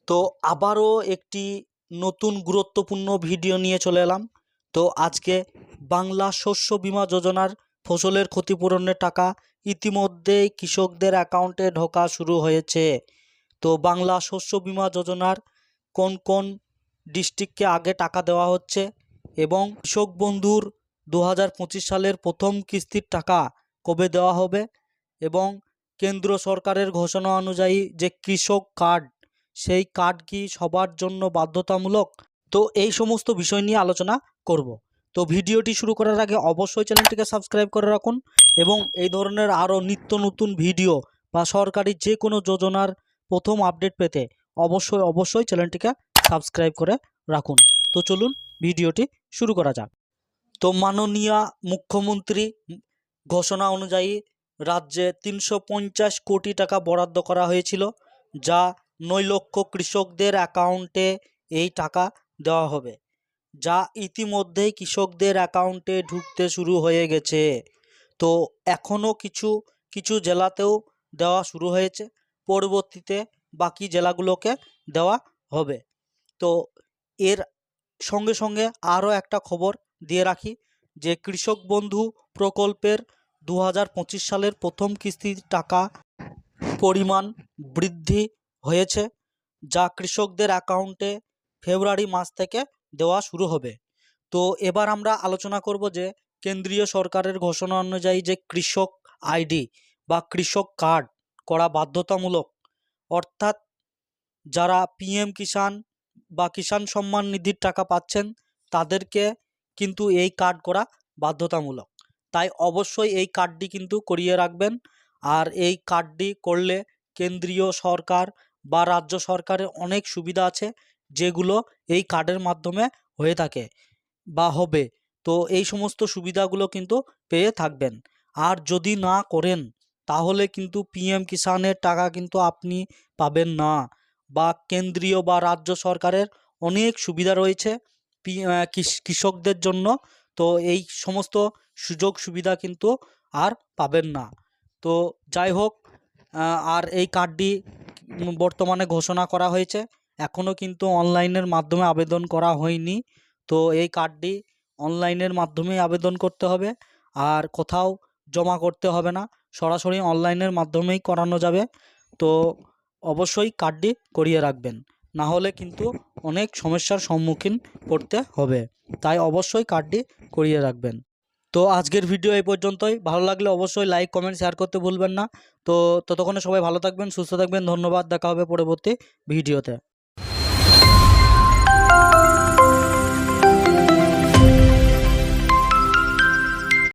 তো আবারও একটি নতুন গুরুত্বপূর্ণ ভিডিও নিয়ে চলে এলাম। তো আজকে বাংলা শস্য বীমা যোজনার ফসলের ক্ষতিপূরণের টাকা ইতিমধ্যেই কৃষকদের অ্যাকাউন্টে ঢোকা শুরু হয়েছে। তো বাংলা শস্য বীমা যোজনার কোন কোন ডিস্ট্রিক্টকে আগে টাকা দেওয়া হচ্ছে এবং কৃষক বন্ধুর 2025 সালের প্রথম কিস্তির টাকা কবে দেওয়া হবে এবং কেন্দ্র সরকারের ঘোষণা অনুযায়ী যে কৃষক কার্ড, সেই কার্ড কি সবার জন্য বাধ্যতামূলক? তো এই সমস্ত বিষয় নিয়ে আলোচনা করব। তো ভিডিওটি শুরু করার আগে অবশ্যই চ্যানেলটিকে সাবস্ক্রাইব করে রাখুন এবং এই ধরনের আরও নিত্য নতুন ভিডিও বা সরকারি যে কোনো যোজনার প্রথম আপডেট পেতে অবশ্যই চ্যানেলটিকে সাবস্ক্রাইব করে রাখুন। তো চলুন ভিডিওটি শুরু করা যাক। তো মাননীয় মুখ্যমন্ত্রী ঘোষণা অনুযায়ী রাজ্যে 350 কোটি টাকা বরাদ্দ করা হয়েছিল, যা 9 লক্ষ কৃষকদের অ্যাকাউন্টে এই টাকা দেওয়া হবে, যা ইতিমধ্যেই কৃষকদের অ্যাকাউন্টে ঢুকতে শুরু হয়ে গেছে। তো এখনও কিছু কিছু জেলাতেও দেওয়া শুরু হয়েছে, পরবর্তীতে বাকি জেলাগুলোকে দেওয়া হবে। তো এর সঙ্গে সঙ্গে আরও একটা খবর দিয়ে রাখি যে কৃষক বন্ধু প্রকল্পের 2025 সালের প্রথম কিস্তির টাকা পরিমাণ বৃদ্ধি হয়েছে, যা কৃষকদের অ্যাকাউন্টে ফেব্রুয়ারি মাস থেকে দেওয়া শুরু হবে। তো এবার আমরা আলোচনা করব যে কেন্দ্রীয় সরকারের ঘোষণা অনুযায়ী যে কৃষক আইডি বা কৃষক কার্ড করা বাধ্যতামূলক, অর্থাৎ যারা পিএম কিষাণ বা কিষাণ সম্মান নিধির টাকা পাচ্ছেন তাদেরকে কিন্তু এই কার্ড করা বাধ্যতামূলক। তাই অবশ্যই এই কার্ডটি কিন্তু করিয়ে রাখবেন। আর এই কার্ডটি করলে কেন্দ্রীয় সরকার বা রাজ্য সরকারের অনেক সুবিধা আছে, যেগুলো এই কার্ডের মাধ্যমে হয়ে থাকে বা হবে। তো এই সমস্ত সুবিধাগুলো কিন্তু পেয়ে থাকবেন। আর যদি না করেন তাহলে কিন্তু পিএম কিষাণের টাকা কিন্তু আপনি পাবেন না, বা কেন্দ্রীয় বা রাজ্য সরকারের অনেক সুবিধা রয়েছে কৃষকদের জন্য। তো এই সমস্ত সুযোগ সুবিধা কিন্তু আর পাবেন না। তো যাই হোক, আর এই কার্ডটি বর্তমানে ঘোষণা করা হয়েছে, এখনও কিন্তু অনলাইনের মাধ্যমে আবেদন করা হয়নি। তো এই কার্ডটি অনলাইনের মাধ্যমেই আবেদন করতে হবে, আর কোথাও জমা করতে হবে না, সরাসরি অনলাইনের মাধ্যমেই করানো যাবে। তো অবশ্যই কার্ডটি করিয়ে রাখবেন, না হলে কিন্তু অনেক সমস্যার সম্মুখীন পড়তে হবে। তাই অবশ্যই কার্ডটি করিয়ে রাখবেন। তো আজকের ভিডিও এই পর্যন্তই। ভালো লাগলে অবশ্যই লাইক, কমেন্ট, শেয়ার করতে ভুলবেন না। তো ততক্ষণে সবাই ভালো থাকবেন, সুস্থ থাকবেন। ধন্যবাদ। দেখা হবে পরবর্তী ভিডিওতে।